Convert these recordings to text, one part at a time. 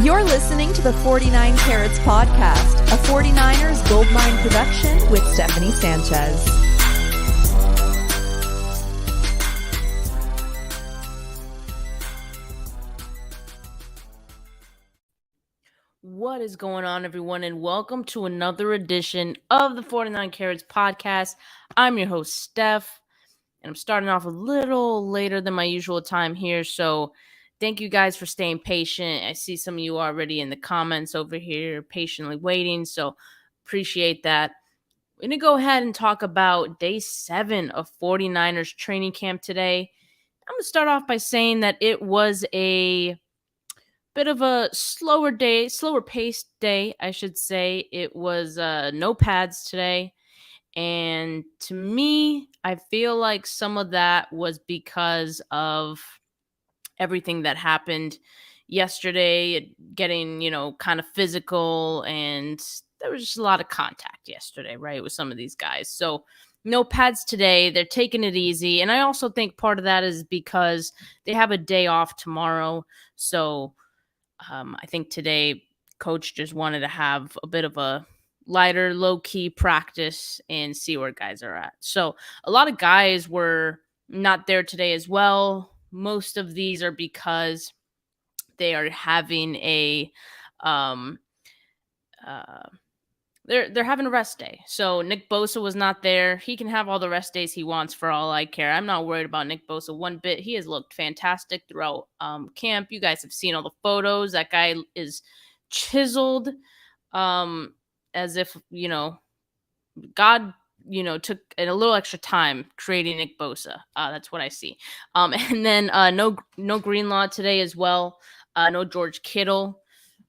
You're listening to the 49 Carats Podcast, a 49ers Goldmine production with Stephanie Sanchez. What is going on, everyone, and welcome to another edition of the 49 Carats Podcast. I'm your host, Steph, and I'm starting off a little later than my usual time here, so thank you guys for staying patient. I see some of you already in the comments over here patiently waiting, so appreciate that. We're going to go ahead and talk about day 7 of 49ers training camp today. I'm going to start off by saying that it was a bit of a slower paced day, I should say. It was no pads today. And to me, I feel like some of that was because of everything that happened yesterday, getting, kind of physical, and there was just a lot of contact yesterday, right, with some of these guys. So no pads today. They're taking it easy. And I also think part of that is because they have a day off tomorrow. So I think today coach just wanted to have a bit of a lighter, low-key practice and see where guys are at. So a lot of guys were not there today as well. Most of these are because they are having a they're having a rest day. So Nick Bosa was not there. He can have all the rest days he wants for all I care. I'm not worried about Nick Bosa one bit. He has looked fantastic throughout camp. You guys have seen all the photos. That guy is chiseled as if, God took a little extra time creating Nick Bosa. That's what I see. And then no Greenlaw today as well. No George Kittle.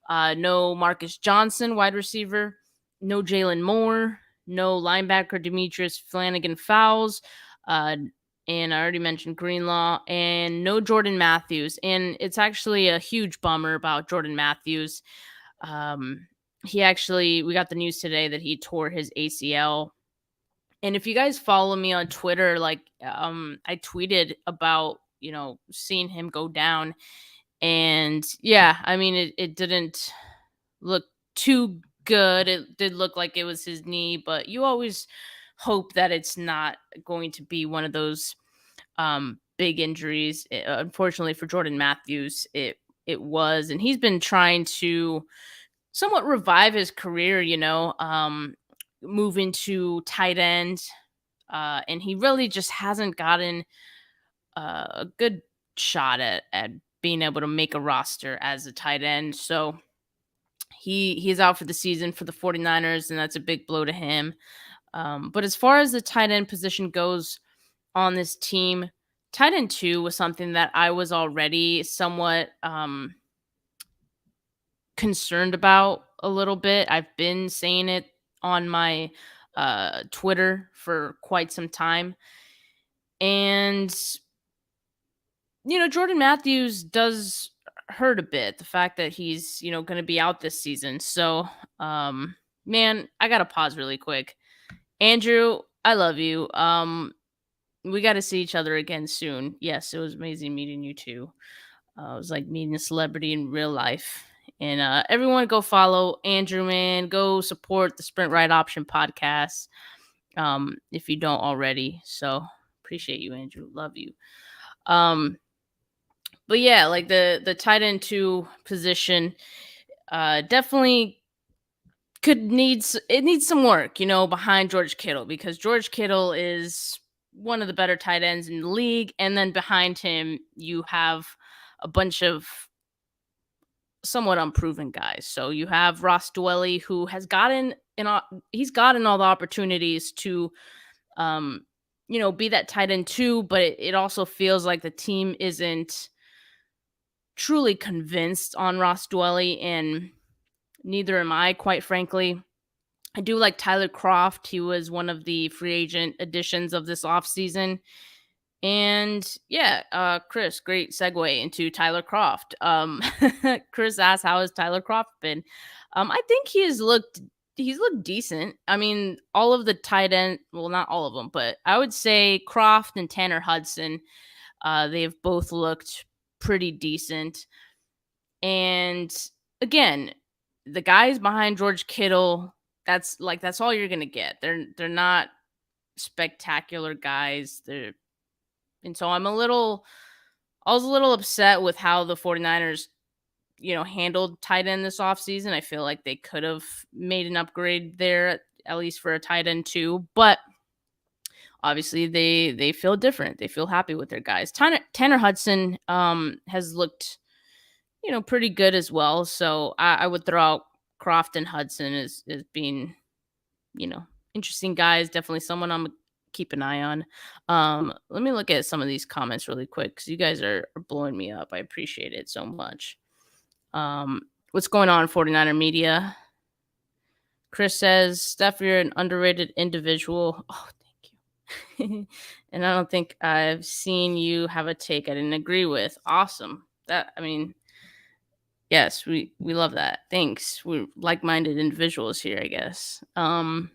No Marcus Johnson, wide receiver. No Jalen Moore. No linebacker Demetrius Flanagan-Fowles. And I already mentioned Greenlaw. And no Jordan Matthews. And it's actually a huge bummer about Jordan Matthews. We got the news today that he tore his ACL. And if you guys follow me on Twitter, I tweeted about, seeing him go down. And yeah, I mean, it didn't look too good. It did look like it was his knee, but you always hope that it's not going to be one of those big injuries. Unfortunately for Jordan Matthews, it was, and he's been trying to somewhat revive his career, move into tight end, and he really just hasn't gotten a good shot at being able to make a roster as a tight end. So he's out for the season for the 49ers, and that's a big blow to him. But as far as the tight end position goes on this team, tight end 2 was something that I was already somewhat concerned about a little bit. I've been saying it on my Twitter for quite some time. And, Jordan Matthews does hurt a bit, the fact that he's, going to be out this season. So, man, I got to pause really quick. Andrew, I love you. We got to see each other again soon. Yes, it was amazing meeting you too. It was like meeting a celebrity in real life. And everyone go follow Andrew, man. Go support the Sprint Right Option podcast if you don't already. So appreciate you, Andrew. Love you. But yeah, like the tight end 2 position definitely needs some work, behind George Kittle, because George Kittle is one of the better tight ends in the league. And then behind him, you have a bunch of somewhat unproven guys. So you have Ross Dwelley, who has gotten all the opportunities to, be that tight end 2, but it also feels like the team isn't truly convinced on Ross Dwelley, and neither am I, quite frankly. I do like Tyler Croft. He was one of the free agent additions of this offseason. And yeah, Chris, great segue into Tyler Croft. Chris asked, how has Tyler Croft been? I think he's looked decent. I mean, all of the tight end, well, not all of them, but I would say Croft and Tanner Hudson, they've both looked pretty decent. And again, the guys behind George Kittle, that's all you're gonna get. They're not spectacular guys. And so I was a little upset with how the 49ers, handled tight end this offseason. I feel like they could have made an upgrade there, at least for a tight end too. But obviously they feel different. They feel happy with their guys. Tanner Hudson has looked, pretty good as well. So I would throw out Croft and Hudson as being, interesting guys. Definitely someone I'm keep an eye on. Let me look at some of these comments really quick because you guys are blowing me up. I appreciate it so much. What's going on, 49er media? Chris says, Steph, you're an underrated individual. Oh, thank you. And I don't think I've seen you have a take I didn't agree with. Awesome. Yes, we love that. Thanks. We're like-minded individuals here, I guess. 49er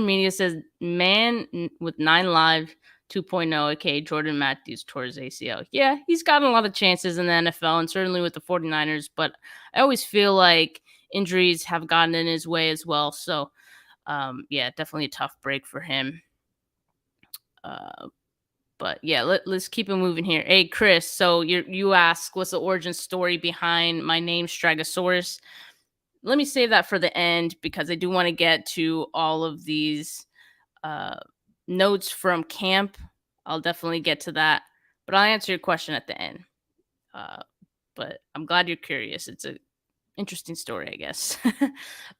media says, man with 9 live 2.0, aka Jordan Matthews towards ACL. Yeah, he's gotten a lot of chances in the NFL and certainly with the 49ers, but I always feel like injuries have gotten in his way as well. So, yeah, definitely a tough break for him. But yeah, let's keep it moving here. Hey, Chris, so you ask, what's the origin story behind my name, Stragosaurus? Let me save that for the end because I do want to get to all of these notes from camp. I'll definitely get to that, but I'll answer your question at the end. But I'm glad you're curious. It's an interesting story, I guess.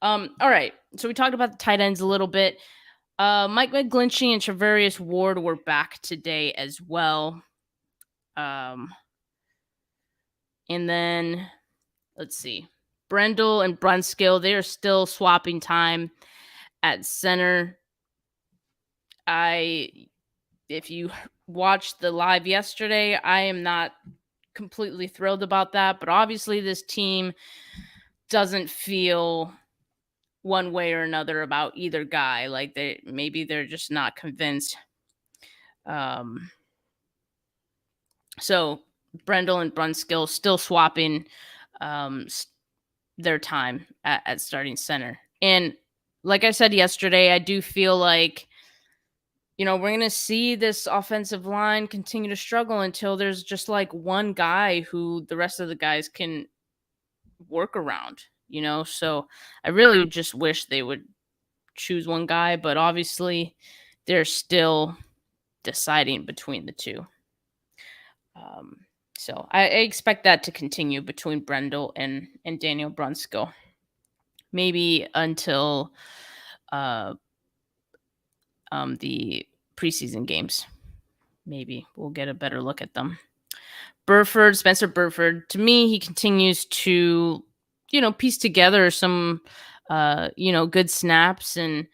All right. So we talked about the tight ends a little bit. Mike McGlinchey and Travarius Ward were back today as well. And then let's see. Brendel and Brunskill, they are still swapping time at center. If you watched the live yesterday, I am not completely thrilled about that, but obviously this team doesn't feel one way or another about either guy. Like maybe they're just not convinced. So Brendel and Brunskill still swapping their time at starting center. And like I said yesterday, I do feel like, we're going to see this offensive line continue to struggle until there's just like one guy who the rest of the guys can work around, So I really just wish they would choose one guy, but obviously they're still deciding between the two. So I expect that to continue between Brendel and Daniel Brunskill, maybe until the preseason games. Maybe we'll get a better look at them. Spencer Burford, to me, he continues to, piece together some, good snaps. And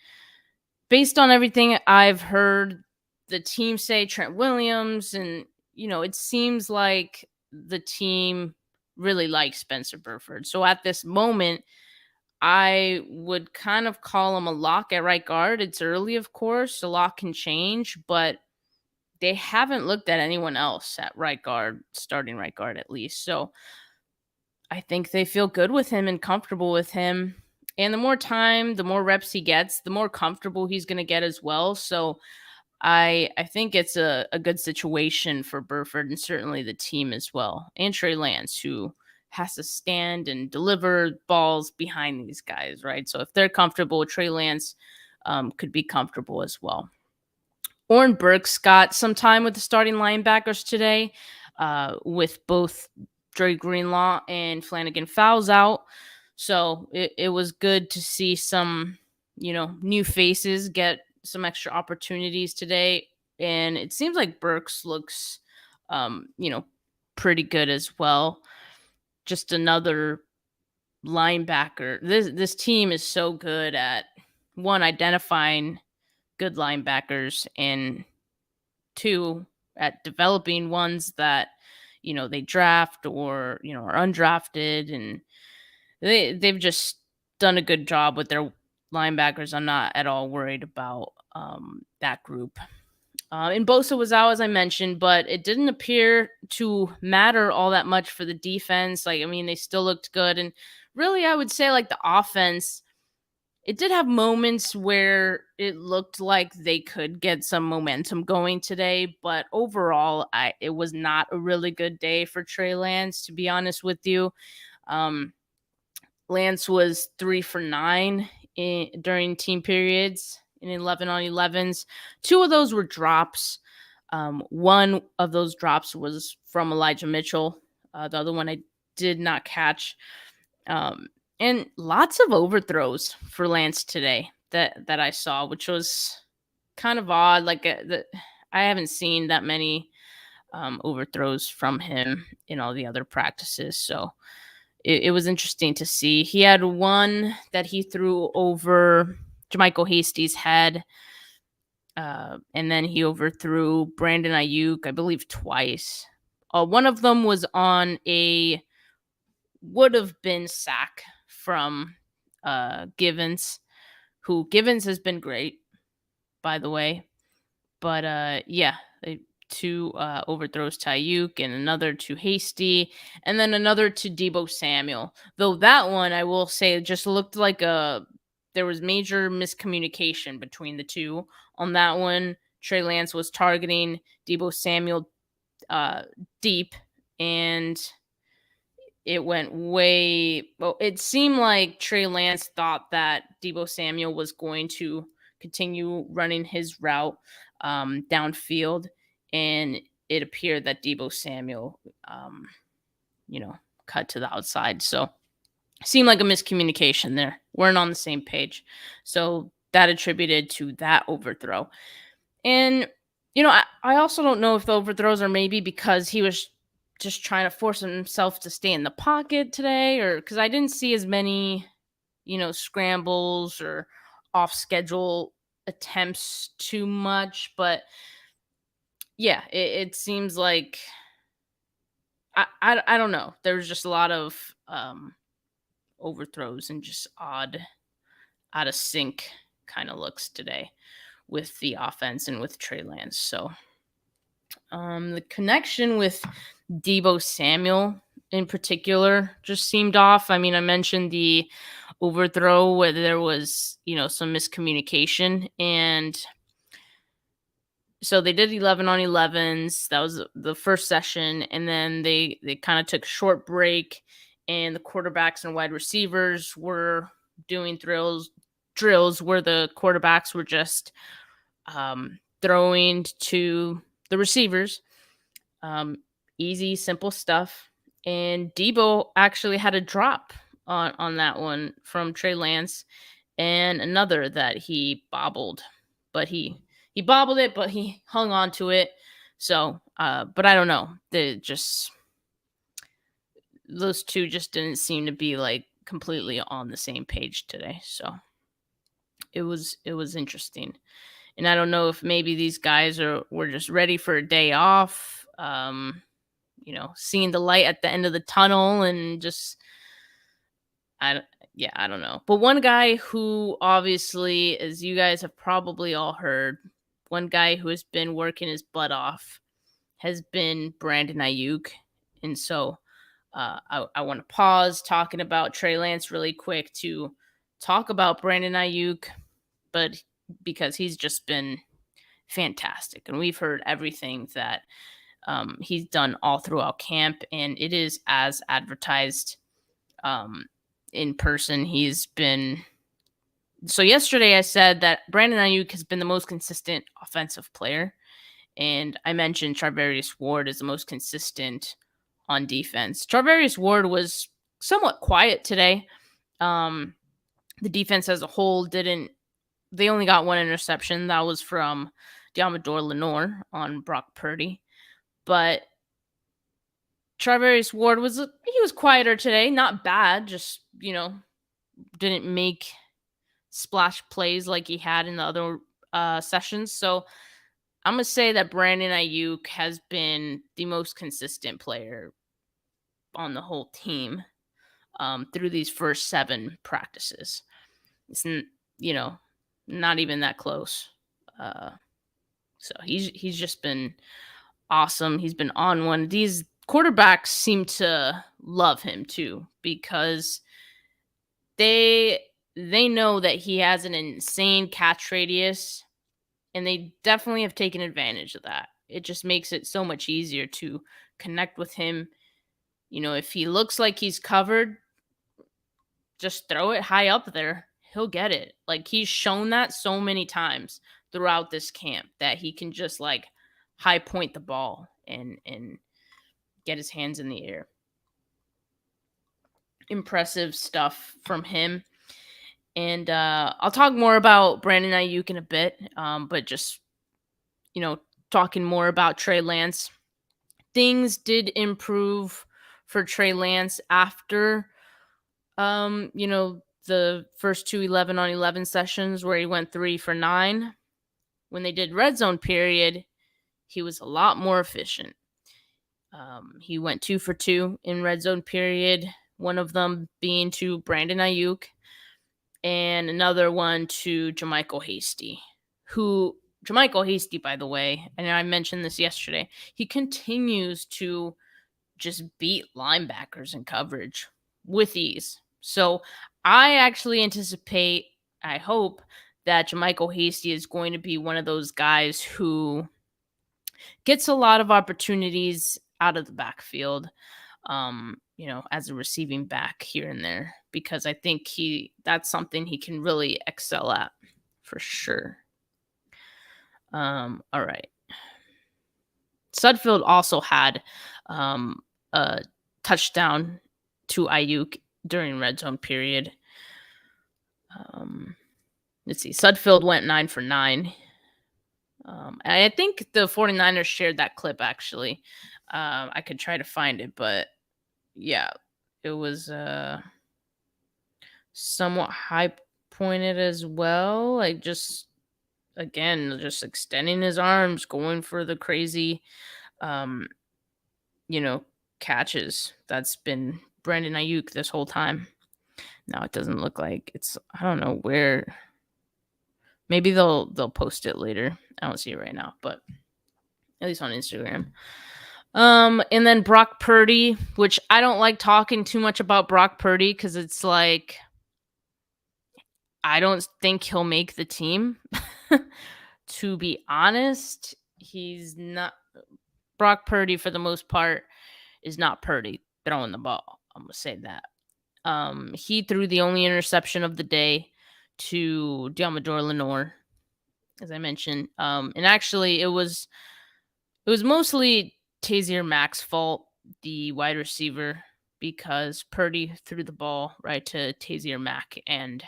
based on everything I've heard the team say, Trent Williams, and, it seems like the team really likes Spencer Burford. So at this moment, I would kind of call him a lock at right guard. It's early, of course. A lot can change, but they haven't looked at anyone else at right guard, starting right guard at least. So I think they feel good with him and comfortable with him. And the more time, the more reps he gets, the more comfortable he's going to get as well. So I think it's a good situation for Burford and certainly the team as well. And Trey Lance, who has to stand and deliver balls behind these guys, right? So if they're comfortable, Trey Lance could be comfortable as well. Oren Burks got some time with the starting linebackers today with both Dre Greenlaw and Flanagan Fowles out. So it was good to see some, new faces get some extra opportunities today. And it seems like Burks looks, pretty good as well. Just another linebacker. This team is so good at, one, identifying good linebackers, and two, at developing ones that, they draft or, are undrafted. And they've just done a good job with their linebackers. I'm not at all worried about that group. And Bosa was out, as I mentioned, but it didn't appear to matter all that much for the defense. Like, I mean, they still looked good. And really, I would say, like, the offense, it did have moments where it looked like they could get some momentum going today. But overall, it was not a really good day for Trey Lance, to be honest with you. Um, Lance was 3 for 9 during team periods in 11 on 11s. 2 of those were drops. One of those drops was from Elijah Mitchell. The other one I did not catch. And lots of overthrows for Lance today that I saw, which was kind of odd. Like I haven't seen that many overthrows from him in all the other practices. So it was interesting to see. He had one that he threw over Jermichael Hasty's head. And then he overthrew Brandon Aiyuk, I believe, twice. One of them was on a would have been sack from Givens, who Givens has been great, by the way. But yeah, 2 overthrows to Aiyuk and another to Hasty and then another to Deebo Samuel. Though that one, I will say, just looked like there was major miscommunication between the two. On that one, Trey Lance was targeting Deebo Samuel deep, and it went it seemed like Trey Lance thought that Deebo Samuel was going to continue running his route downfield, and it appeared that Deebo Samuel, cut to the outside. So seemed like a miscommunication there. Weren't on the same page. So that attributed to that overthrow. And, I also don't know if the overthrows are maybe because he was just trying to force himself to stay in the pocket today, or because I didn't see as many, scrambles or off schedule attempts too much. But yeah, it seems like I don't know. There was just a lot of overthrows and just odd, out of sync kind of looks today with the offense and with Trey Lance. So the connection with Deebo Samuel in particular just seemed off. I mean, I mentioned the overthrow where there was, some miscommunication, and so they did 11 on 11s. That was the first session, and then they kind of took a short break, and the quarterbacks and wide receivers were doing drills where the quarterbacks were just throwing to the receivers. Easy, simple stuff. And Deebo actually had a drop on that one from Trey Lance, and another that he bobbled. But he bobbled it, but he hung on to it. So, but I don't know. Those two just didn't seem to be like completely on the same page today. So it was interesting. And I don't know if maybe these guys were just ready for a day off, seeing the light at the end of the tunnel, and just I don't know. But one guy who obviously, as you guys have probably all heard, one guy who has been working his butt off has been Brandon Naiuk. And so I want to pause talking about Trey Lance really quick to talk about Brandon Naiuk, but because he's just been fantastic. And we've heard everything that he's done all throughout camp, and it is as advertised in person. He's been... So yesterday I said that Brandon Naiuk has been the most consistent offensive player, and I mentioned Charvarius Ward is the most consistent on defense. Charvarius Ward was somewhat quiet today. The defense as a whole they only got one interception. That was from Diamador Lenore on Brock Purdy. But Charvarius Ward was quieter today. Not bad, just, didn't make splash plays like he had in the other sessions. So I'm going to say that Brandon Aiyuk has been the most consistent player on the whole team through these first 7 practices. It's, not even that close. So he's just been awesome. He's been on one. These quarterbacks seem to love him too because they they know that he has an insane catch radius, and they definitely have taken advantage of that. It just makes it so much easier to connect with him. If he looks like he's covered, just throw it high up there. He'll get it. Like, he's shown that so many times throughout this camp that he can just like high point the ball and get his hands in the air. Impressive stuff from him. And I'll talk more about Brandon Aiyuk in a bit, but just, talking more about Trey Lance. Things did improve for Trey Lance after, the first two 11-on-11 sessions where he went 3 for 9. When they did red zone period, he was a lot more efficient. He went 2 for 2 in red zone period, one of them being to Brandon Aiyuk and another one to JaMycal Hasty, JaMycal Hasty, by the way, and I mentioned this yesterday, he continues to just beat linebackers in coverage with ease. So I actually I hope that JaMycal Hasty is going to be one of those guys who gets a lot of opportunities out of the backfield, as a receiving back here and there, because I think that's something he can really excel at for sure. All right. Sudfeld also had a touchdown to Aiyuk during red zone period. Let's see. Sudfeld went 9 for 9. I think the 49ers shared that clip, actually. I could try to find it, but yeah, it was somewhat high pointed as well. Like, just extending his arms, going for the crazy, catches. That's been Brandon Aiyuk this whole time. Now it doesn't look like it's, I don't know where. Maybe they'll post it later. I don't see it right now, but at least on Instagram. And then Brock Purdy, which I don't like talking too much about Brock Purdy because it's like, I don't think he'll make the team. To be honest, he's not. Brock Purdy, for the most part, is not Purdy throwing the ball. I'm going to say that. He threw the only interception of the day to Diamador Lenore, as I mentioned. And actually, it was mostly Tazier Mack's fault, the wide receiver, because Purdy threw the ball right to Tazier Mack, and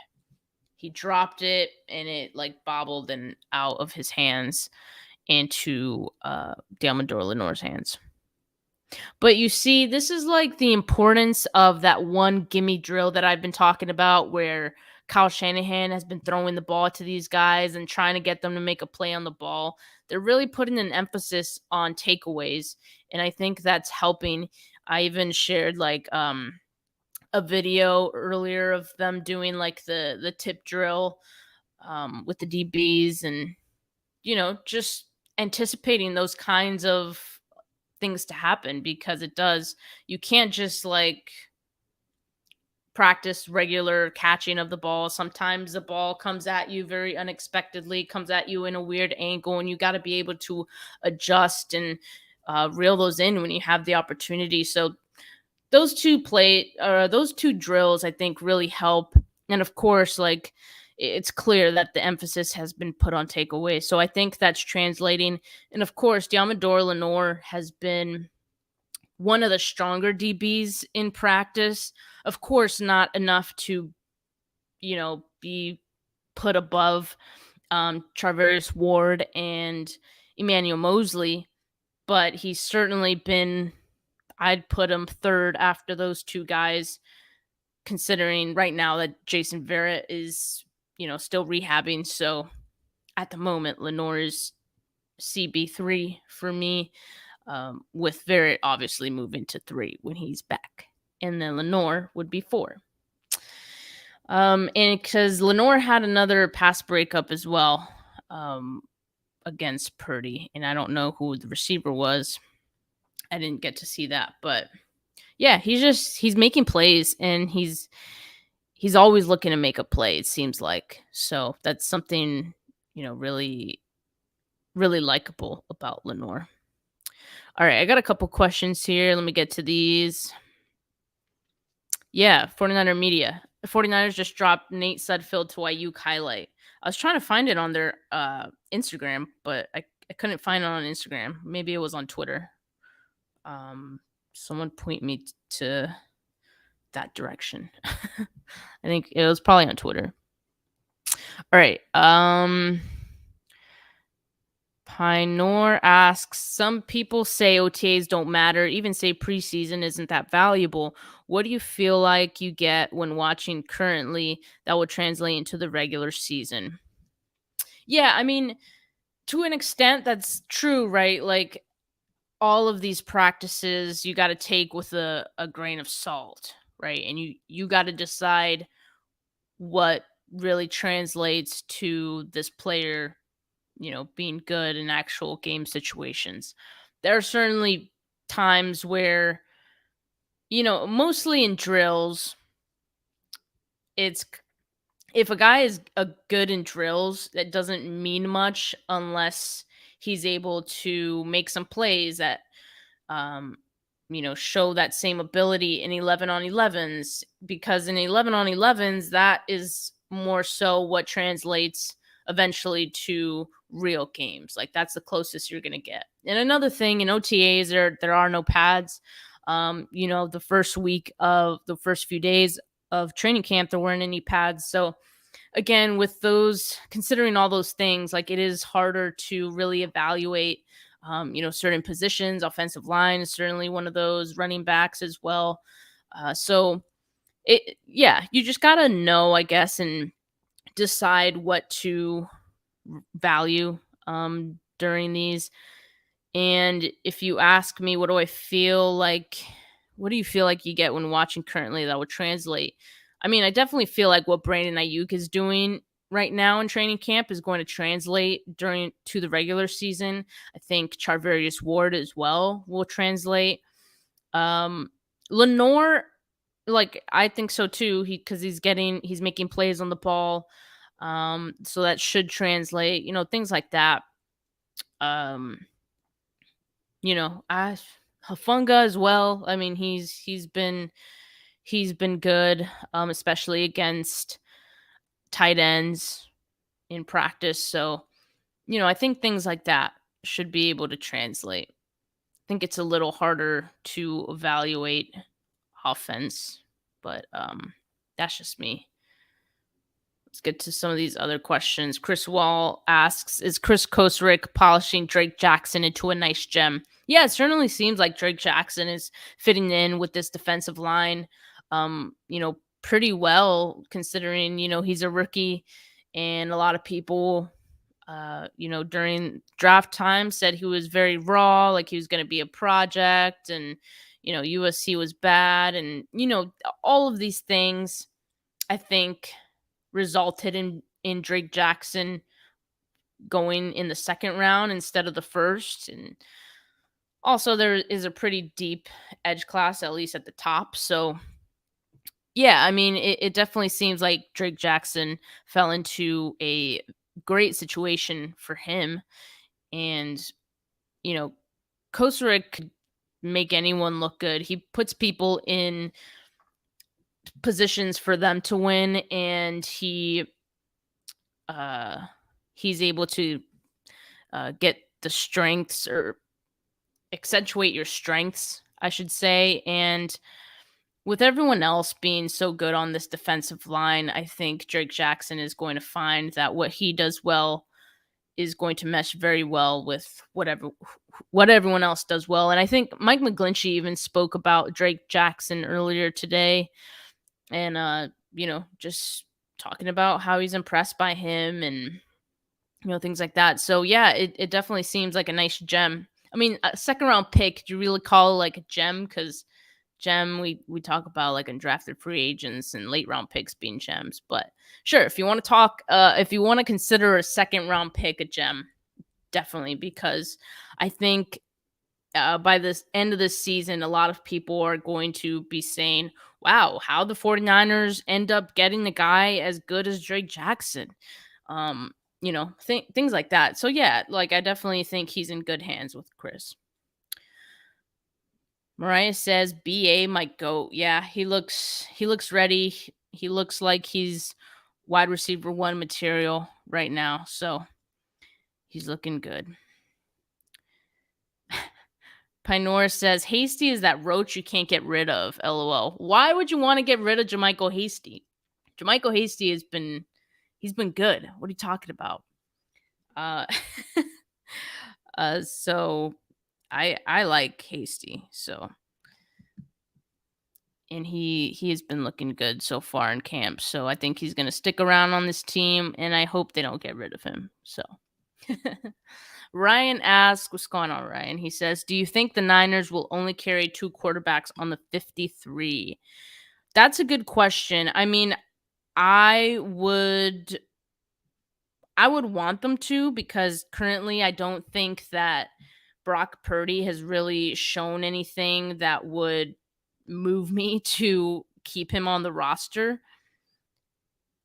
he dropped it, and it like bobbled and out of his hands into Diamador Lenore's hands. But you see, this is like the importance of that one gimme drill that I've been talking about, where Kyle Shanahan has been throwing the ball to these guys and trying to get them to make a play on the ball. They're really putting an emphasis on takeaways, and I think that's helping. I even shared like a video earlier of them doing like the tip drill with the DBs, and just anticipating those kinds of things to happen, because you can't just like practice regular catching of the ball. Sometimes the ball comes at you very unexpectedly, comes at you in a weird angle, and you got to be able to adjust and reel those in when you have the opportunity. So those two drills, I think, really help. And of course, like, it's clear that the emphasis has been put on takeaway. So I think that's translating. And of course, Diamador Lenore has been one of the stronger DBs in practice. Of course, not enough to, be put above Charvarius Ward and Emmanuel Mosley, but he's certainly been, I'd put him third after those two guys, considering right now that Jason Verrett is, still rehabbing. So at the moment, Lenore is CB3 for me, with Verrett obviously moving to 3 when he's back. And then Lenore would be 4. And because Lenore had another pass breakup as well, against Purdy, and I don't know who the receiver was. I didn't get to see that, but yeah, he's making plays, and he's always looking to make a play, it seems like. So that's something, really, really likable about Lenore. All right, I got a couple questions here. Let me get to these. Yeah, 49er Media. The 49ers just dropped Nate Sudfeld to Aiyuk highlight. I was trying to find it on their Instagram, but I couldn't find it on Instagram. Maybe it was on Twitter. Someone point me to that direction. I think it was probably on Twitter. All right. Pinor asks, some people say OTAs don't matter, even say preseason isn't that valuable. What do you feel like you get when watching currently that will translate into the regular season? Yeah, I mean, to an extent, that's true, right? Like, all of these practices you got to take with a grain of salt, right? And you got to decide what really translates to this player, being good in actual game situations. There are certainly times where, mostly in drills, it's if a guy is a good in drills, that doesn't mean much unless he's able to make some plays that um, show that same ability in 11 on 11s, because in 11 on 11s, that is more so what translates eventually to real games. Like, that's the closest you're going to get. And another thing, in OTAs, there are no pads. The first few days of training camp, there weren't any pads. So again, with those, considering all those things, like, it is harder to really evaluate certain positions. Offensive line is certainly one of those, running backs as well. So you just gotta know, I guess, and decide what to value during these. And if you ask me, what do you feel like you get when watching currently that would translate? I mean, I definitely feel like what Brandon Naiuk is doing right now in training camp is going to translate to the regular season. I think Charvarius Ward as well will translate. Lenore, like, I think so too. Because he's making plays on the ball. So that should translate, things like that. Hafunga as well. I mean, he's been good, especially against tight ends in practice. So, I think things like that should be able to translate. I think it's a little harder to evaluate offense, but that's just me. Let's get to some of these other questions. Chris Wall asks, is Chris Kosrick polishing Drake Jackson into a nice gem? Yeah, it certainly seems like Drake Jackson is fitting in with this defensive line, pretty well, considering, he's a rookie, and a lot of people, during draft time said he was very raw, like he was going to be a project, and, USC was bad. And, all of these things, I think, resulted in Drake Jackson going in the second round instead of the first. And also, there is a pretty deep edge class, at least at the top. So yeah, I mean, it definitely seems like Drake Jackson fell into a great situation for him. And, Kosarick could make anyone look good. He puts people in positions for them to win, and he's able to get the strengths, or accentuate your strengths, I should say. And with everyone else being so good on this defensive line, I think Drake Jackson is going to find that what he does well is going to mesh very well with what everyone else does well. And I think Mike McGlinchey even spoke about Drake Jackson earlier today, and just talking about how he's impressed by him, and things like that. So yeah, it definitely seems like a nice gem. I mean, a second round pick, do you really call it like a gem? Because gem, we talk about like undrafted free agents and late round picks being gems. But sure, if you want to consider a second round pick a gem, definitely, because I think by this end of this season, a lot of people are going to be saying, wow, how the 49ers end up getting the guy as good as Drake Jackson. Things like that. So yeah, like I definitely think he's in good hands with Chris. Mariah says BA might go. Yeah, he looks ready. He looks like he's wide receiver 1 material right now. So he's looking good. Pinor says Hasty is that roach you can't get rid of. LOL. Why would you want to get rid of Jermichael Hasty? Jermichael Hasty he's been good. What are you talking about? So I like Hasty. So, and he has been looking good so far in camp. So I think he's gonna stick around on this team, and I hope they don't get rid of him. So. Ryan asks, what's going on, Ryan? He says, do you think the Niners will only carry 2 quarterbacks on the 53? That's a good question. I mean, I would want them to, because currently I don't think that Brock Purdy has really shown anything that would move me to keep him on the roster.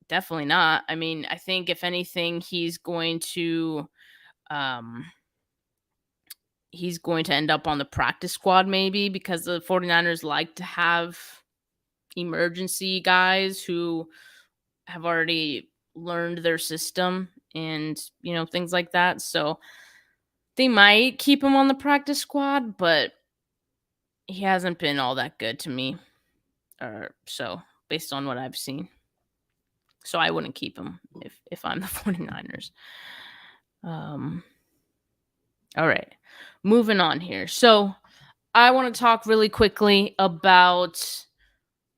Definitely not. I mean, I think if anything, he's going to end up on the practice squad maybe, because the 49ers like to have emergency guys who have already learned their system and, things like that. So they might keep him on the practice squad, but he hasn't been all that good to me. So based on what I've seen. So I wouldn't keep him if I'm the 49ers. All right, moving on here. So I want to talk really quickly about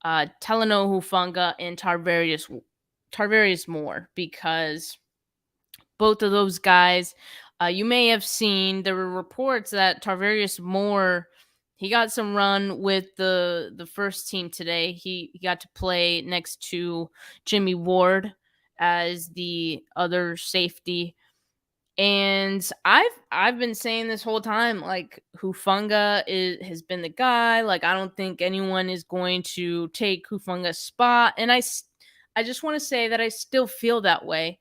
Talanoa Hufanga and Tarvarius Moore, because both of those guys, you may have seen, there were reports that Tarvarius Moore, he got some run with the first team today. He got to play next to Jimmy Ward as the other safety. And I've been saying this whole time, like, Hufanga has been the guy. Like, I don't think anyone is going to take Hufanga's spot. And I just want to say that I still feel that way.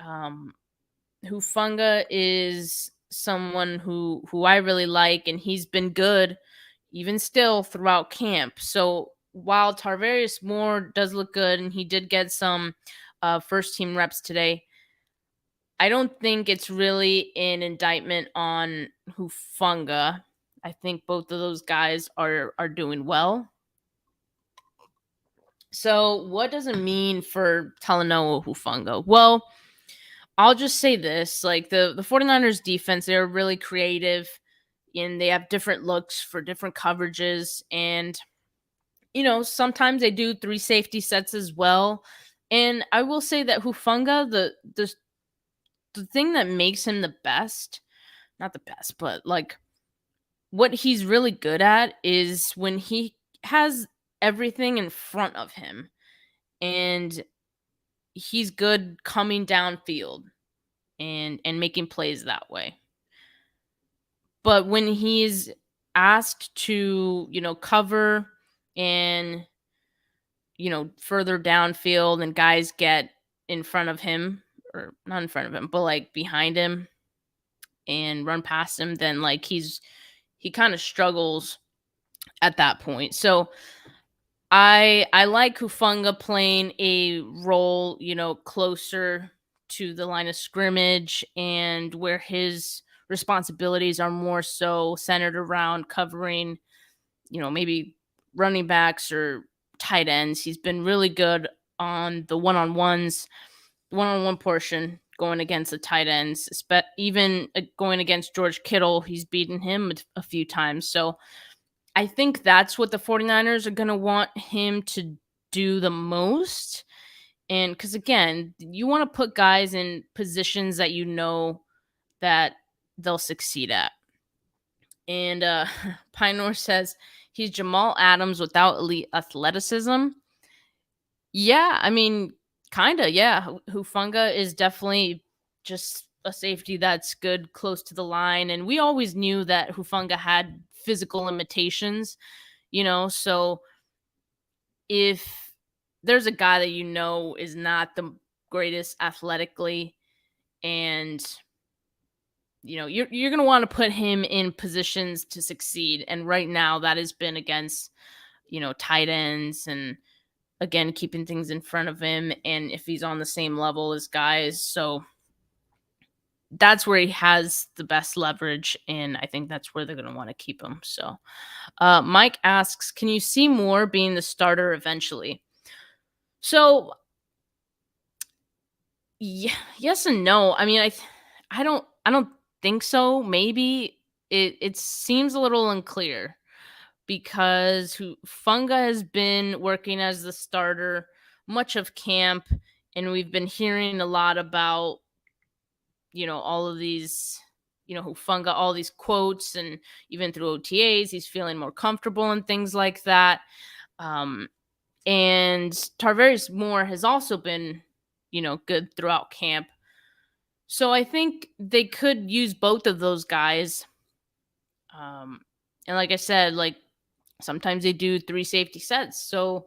Hufanga is someone who I really like, and he's been good even still throughout camp. So while Tarvarius Moore does look good, and he did get some first team reps today, I don't think it's really an indictment on Hufanga. I think both of those guys are doing well. So what does it mean for Talanoa Hufanga? Well, I'll just say this. Like, the 49ers defense, they're really creative, and they have different looks for different coverages. And, sometimes they do 3 safety sets as well. And I will say that Hufanga, the thing that makes him the best, not the best, but like what he's really good at is when he has everything in front of him, and he's good coming downfield and making plays that way. But when he's asked to, cover and, further downfield, and guys get in front of him, or not in front of him, but like behind him and run past him, then like he kind of struggles at that point. So I like Hufanga playing a role, closer to the line of scrimmage, and where his responsibilities are more so centered around covering, maybe running backs or tight ends. He's been really good on the one-on-one portion, going against the tight ends, even going against George Kittle. He's beaten him a few times. So I think that's what the 49ers are going to want him to do the most. And because, again, you want to put guys in positions that that they'll succeed at. And Pinor says he's Jamal Adams without elite athleticism. Yeah, I mean, kind of, yeah. Hufanga is definitely just a safety that's good close to the line. And we always knew that Hufanga had physical limitations, so if there's a guy that is not the greatest athletically, and you're going to want to put him in positions to succeed. And right now that has been against, tight ends, and again, keeping things in front of him. And if he's on the same level as guys, so that's where he has the best leverage. And I think that's where they're going to want to keep him. So Mike asks, can you see Moore being the starter eventually? So yes and no. I mean, I don't think so. Maybe it seems a little unclear because Funga has been working as the starter much of camp, and we've been hearing a lot about all of these Hufanga, all these quotes, and even through OTAs he's feeling more comfortable and things like that. And Tarvarius Moore has also been good throughout camp. So I think they could use both of those guys. And like I said, sometimes they do 3 safety sets. So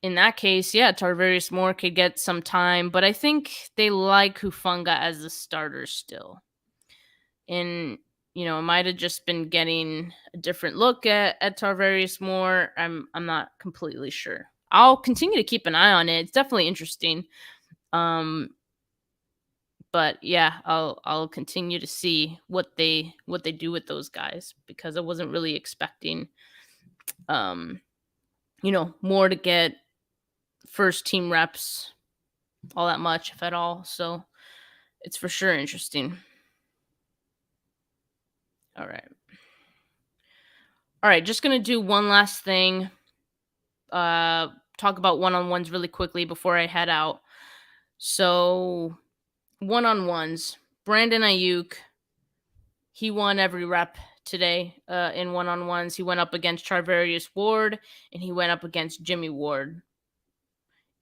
in that case, yeah, Tarvarius Moore could get some time, but I think they like Hufanga as the starter still. And it might have just been getting a different look at Tarvarius Moore. I'm not completely sure. I'll continue to keep an eye on it. It's definitely interesting. But yeah, I'll continue to see what they do with those guys, because I wasn't really expecting Moore to get first team reps all that much, if at all. So it's for sure interesting. All right, just gonna do one last thing. Talk about one-on-ones really quickly before I head out. So one-on-ones, Brandon Aiyuk, he won every rep today in one-on-ones. He went up against Charvarius Ward, and he went up against Jimmy Ward.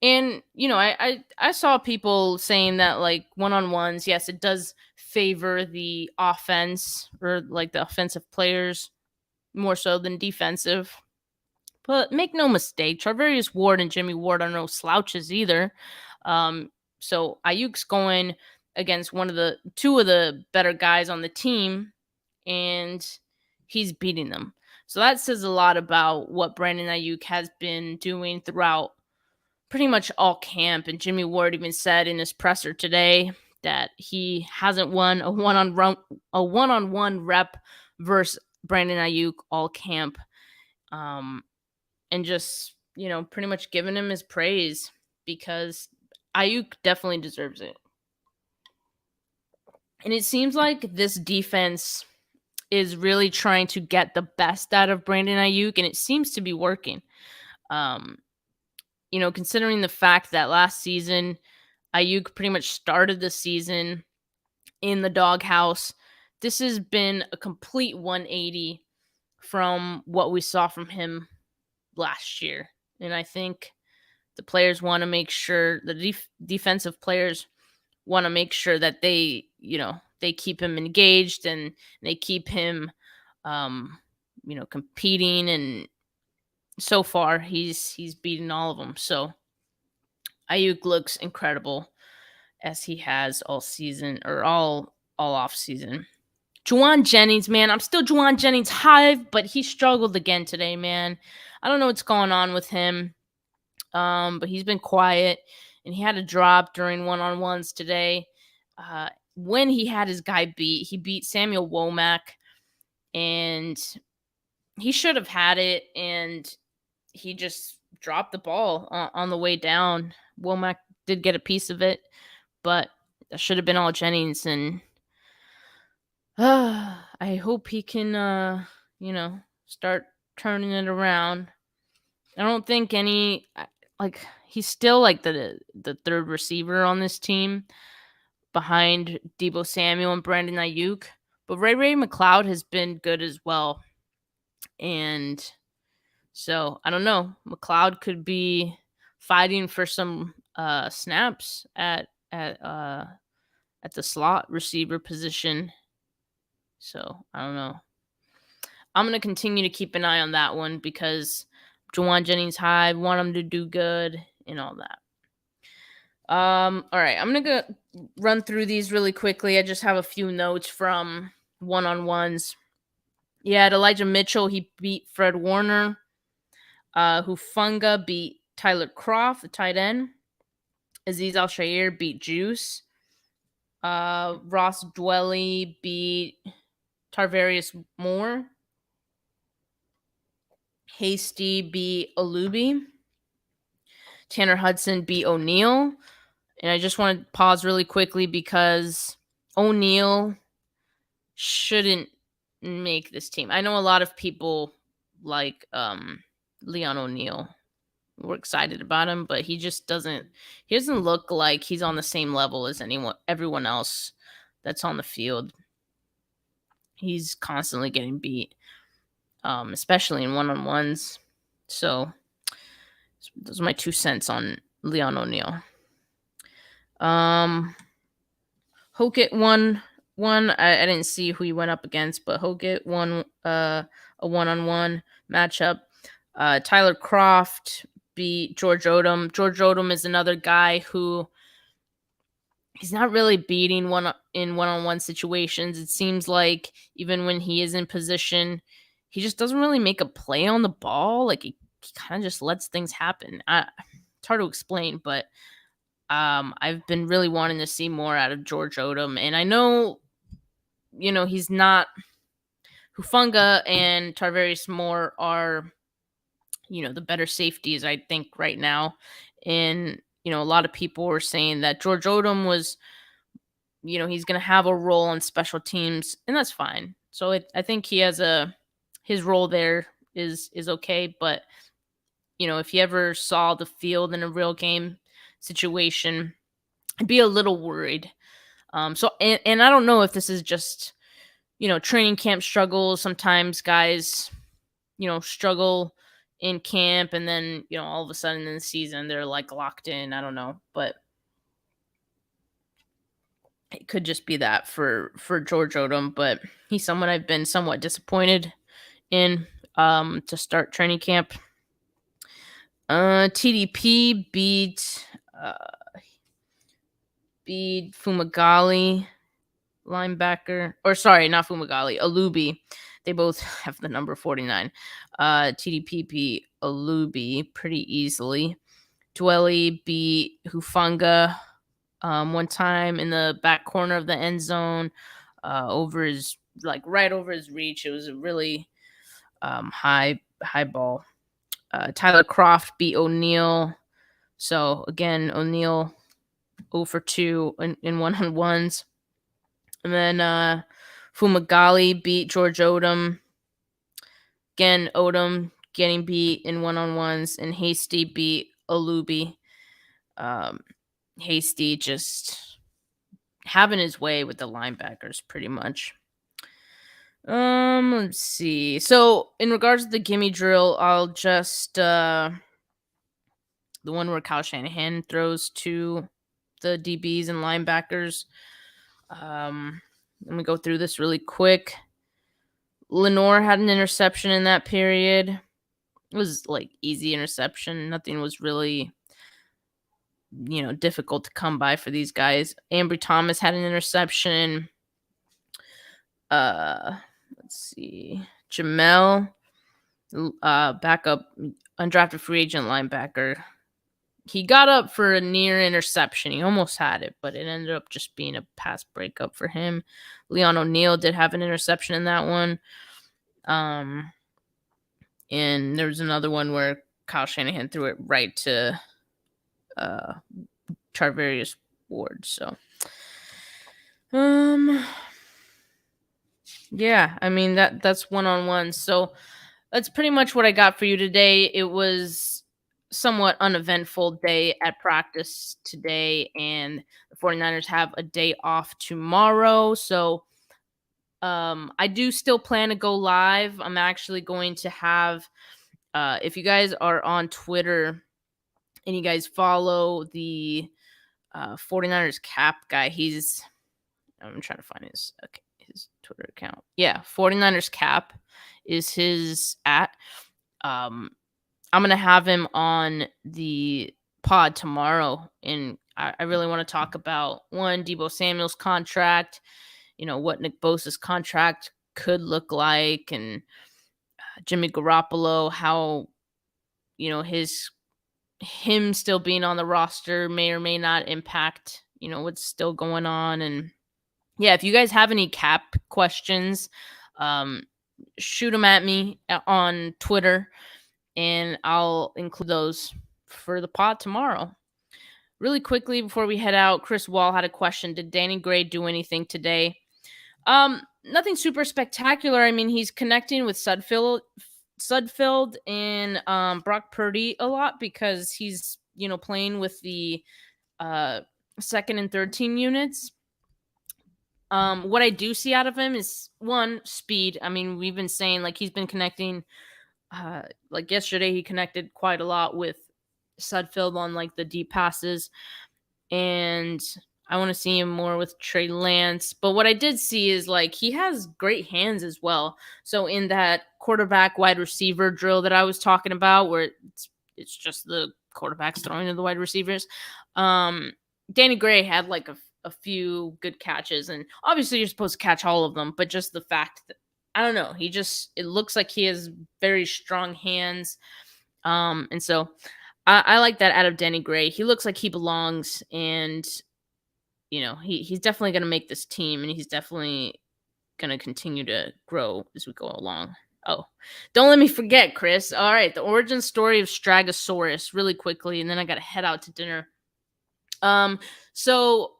And I saw people saying that one-on-ones, yes, it does favor the offense, or the offensive players more so than defensive. But make no mistake, Charvarius Ward and Jimmy Ward are no slouches either. So Aiyuk's going against two of the better guys on the team, and he's beating them. So that says a lot about what Brandon Aiyuk has been doing throughout pretty much all camp. And Jimmy Ward even said in his presser today that he hasn't won a one-on-one rep versus Brandon Aiyuk all camp. And just, pretty much giving him his praise, because Aiyuk definitely deserves it. And it seems like this defense is really trying to get the best out of Brandon Aiyuk, and it seems to be working. Considering the fact that last season Aiyuk pretty much started the season in the doghouse, this has been a complete 180 from what we saw from him last year. And I think the players want to make sure, the defensive players want to make sure that they keep him engaged, and they keep him competing. And so far he's beaten all of them. So Aiyuk looks incredible, as he has all season, or all off season. Juwan Jennings, man, I'm still Juwan Jennings hive, but he struggled again today, man. I don't know what's going on with him, but he's been quiet, and he had a drop during one-on-ones today. When he had his guy beat, he beat Samuel Womack, and he should have had it, and he just dropped the ball on the way down. Womack did get a piece of it, but that should have been all Jennings. And I hope he can, start turning it around. I don't think he's still the third receiver on this team behind Deebo Samuel and Brandon Aiyuk. But Ray McLeod has been good as well. And so I don't know. McLeod could be fighting for some snaps at at the slot receiver position. So I don't know. I'm going to continue to keep an eye on that one because Jawan Jennings high, want him to do good and all that. All right, I'm going to run through these really quickly. I just have a few notes from one-on-ones. Yeah, Elijah Mitchell, he beat Fred Warner. Hufanga beat Tyler Croft, the tight end. Aziz Al-Shair beat Juice. Ross Dwelly beat Tarvarius Moore. Hasty beat Alubi. Tanner Hudson beat O'Neal. And I just want to pause really quickly because O'Neal shouldn't make this team. I know a lot of people like Leon O'Neal. We're excited about him, but he doesn't look like he's on the same level as everyone else that's on the field. He's constantly getting beat, especially in one-on-ones. So those are my 2 cents on Leon O'Neal. Hokett won one. I didn't see who he went up against, but Hokett won a one-on-one matchup. Tyler Croft beat George Odom. George Odom is another guy who he's not really beating one-on-one situations. It seems like even when he is in position, he just doesn't really make a play on the ball. Like he kind of just lets things happen. It's hard to explain, but I've been really wanting to see more out of George Odom. And I know, he's not Hufanga and Tarvarius Moore are, the better safeties, I think, right now. And, a lot of people were saying that George Odom was, he's going to have a role on special teams, and that's fine. So I think he has his role there is okay. But, if you ever saw the field in a real game situation, I'd be a little worried. And I don't know if this is just, training camp struggles. Sometimes guys, struggle in camp and then, all of a sudden in the season, they're like locked in. I don't know, but it could just be that for George Odom, but he's someone I've been somewhat disappointed in, to start training camp. TDP beat Fumagalli, linebacker, or sorry, not Fumagalli, Alubi. They both have the number 49. TDP beat Alubi pretty easily. Dwelly beat Hufanga one time in the back corner of the end zone, over his right over his reach. It was a really high ball. Tyler Croft beat O'Neal. So again, O'Neal 0 for 2 in one-on-ones. And then Fumagalli beat George Odom. Again, Odom getting beat in one-on-ones. And Hasty beat Alubi. Hasty just having his way with the linebackers pretty much. Let's see. So in regards to the gimme drill, I'll just the one where Kyle Shanahan throws to the DBs and linebackers. Let me go through this really quick. Lenore had an interception in that period. It was easy interception. Nothing was really, difficult to come by for these guys. Ambry Thomas had an interception. Let's see. Jamel, backup undrafted free agent linebacker. He got up for a near interception. He almost had it, but it ended up just being a pass breakup for him. Leon O'Neal did have an interception in that one. And there was another one where Kyle Shanahan threw it right to Charvarius Ward. So, yeah, I mean that's one-on-one. So that's pretty much what I got for you today. It was somewhat uneventful day at practice today, and the 49ers have a day off tomorrow. So I do still plan to go live. I'm actually going to have, if you guys are on Twitter and you guys follow the 49ers cap guy, he's I'm trying to find his Twitter account. Yeah, 49ers Cap is his at. I'm gonna have him on the pod tomorrow, and I really want to talk about one, Deebo Samuel's contract, what Nick Bosa's contract could look like, and Jimmy Garoppolo, how him still being on the roster may or may not impact what's still going on. And yeah, if you guys have any cap questions, shoot them at me on Twitter, and I'll include those for the pod tomorrow. Really quickly before we head out, Chris Wall had a question. Did Danny Gray do anything today? Nothing super spectacular. I mean, he's connecting with Sudfeld and Brock Purdy a lot because he's playing with the second and third team units. What I do see out of him is, one, speed. I mean, we've been saying like he's been connecting. Like yesterday, he connected quite a lot with Sudfeld on like the deep passes, and I want to see him more with Trey Lance. But what I did see is like he has great hands as well. So in that quarterback wide receiver drill that I was talking about, where it's just the quarterbacks throwing to the wide receivers, Danny Gray had like a few good catches, and obviously you're supposed to catch all of them, but just the fact that, I don't know, it looks like he has very strong hands. And so I like that out of Danny Gray. He looks like he belongs, and he's definitely going to make this team, and he's definitely going to continue to grow as we go along. Oh, don't let me forget, Chris. All right, the origin story of Stragosaurus really quickly, and then I got to head out to dinner. So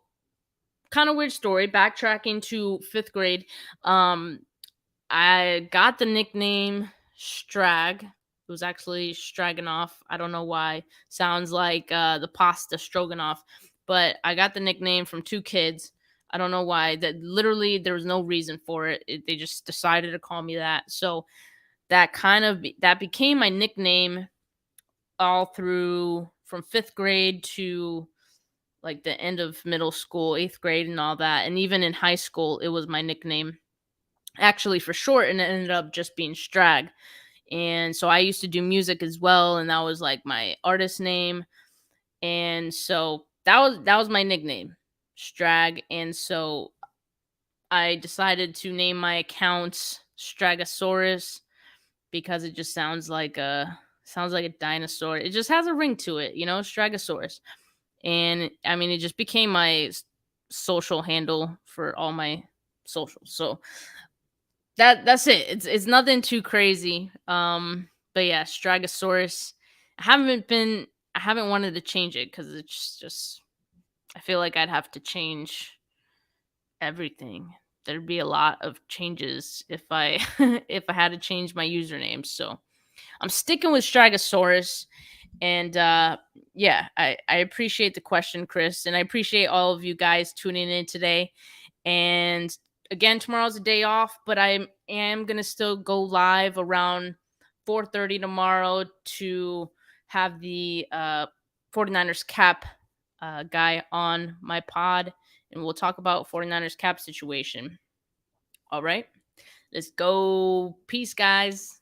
kind of weird story, backtracking to 5th grade. I got the nickname Strag. It was actually Stroganoff. I don't know why. Sounds like the pasta stroganoff. But I got the nickname from 2 kids. I don't know why. That literally there was no reason for it. They just decided to call me that. So that became my nickname all through from 5th grade to like the end of middle school, 8th grade and all that. And even in high school, it was my nickname actually for short, and it ended up just being Strag. And so I used to do music as well, and that was like my artist name. And so that was my nickname, Strag. And so I decided to name my account Stragosaurus because it just sounds like a dinosaur. It just has a ring to it, Stragosaurus. And I mean, it just became my social handle for all my socials. So that's it. It's nothing too crazy. But yeah, Stragosaurus. I haven't wanted to change it because it's just I feel like I'd have to change everything. There'd be a lot of changes if I if I had to change my username. So I'm sticking with Stragosaurus. And yeah, I appreciate the question, Chris, and I appreciate all of you guys tuning in today. And again, tomorrow's a day off, but I am gonna still go live around 4:30 tomorrow to have the 49ers cap guy on my pod, and we'll talk about 49ers cap situation. All right, let's go. Peace, guys.